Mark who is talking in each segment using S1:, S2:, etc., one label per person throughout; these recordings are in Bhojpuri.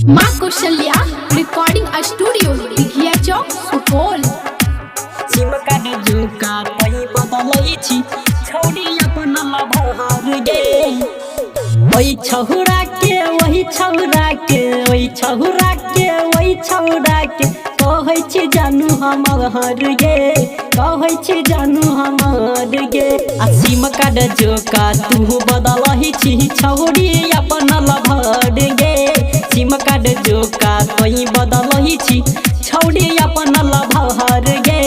S1: माँ कौशल्या रिकॉर्डिंग स्टूडियो दिघिया चौक सुपौल।
S2: सिम कार्ड जुका तई बदलै छी छौरी अपन लभर गे ओइ छौरा के ओइ छौरा के ओइ छौरा के ओइ छौरा के कहै छी जानू हमर गे कहै छी जानू हमर गे आ सिम कार्ड जुका तू बदलै छी छौरी अपन लभर गे सिम कार्ड जुका तई बदलै छी छौरी अपन लभर गे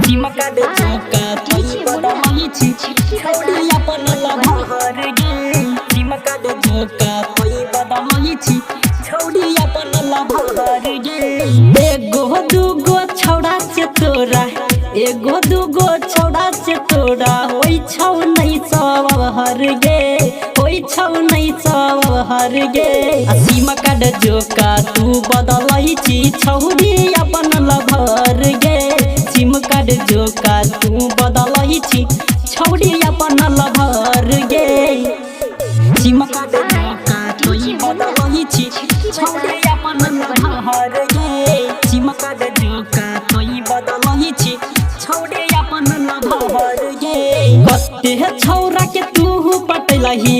S2: सिम कार्ड जुका तई बदलै छी छौरी अपन लभर गे सिम कार्ड जुका तई बदलै छी छौरी अपन लभर गे एगो दूगो छौड़ा से तोरा एगो दूगो छौड़ा से तोरा ओइ छौ नहीं सवहर गे ओइ छौ नहीं सवहर गे सिम कार्ड जुका तू बदलै छी छौरी अपन लभर गे सिम कार्ड जुका तू बदलै छी छौरी अपन लभर गे सिम कार्ड जुका तू बदलै छी छौरी अपन लभर गे सिम कार्ड जुका तू बदलै छी छौरी अपन लभर गे कते छौरा के तू पटलही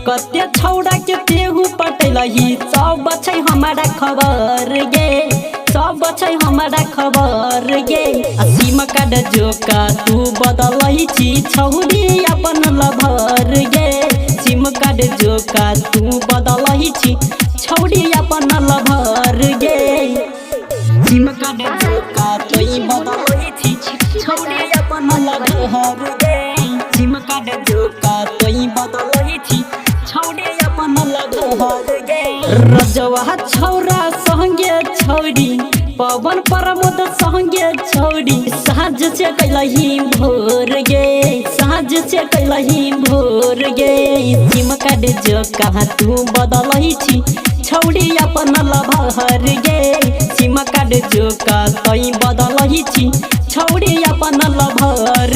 S2: कते छौरा के तेहू पटलही सब छै हमारा खबर गे सब छै हमारा खबर गे सिम कार्ड जुका तू बदलै छी छौरी अपन लभर गे सिम कार्ड जुका तू बदलै छी छौरी अपन लभर गे सिम कार्ड जुका तू बदलै छी छौरी अपन लभर गे सिम कार्ड जुका तू बदलै छी छौरी अपन लभर गे रजवा छौरा संगे छौरी पवन प्रमोद संगे छौरी साँझ से कैलही भोर गे साँझ से कैलही भोर गे सिम कार्ड जुका तू बदलै छी छौरी अपन लभर गे सिम कार्ड जुका तई बदलै छी छौरी अपन लभर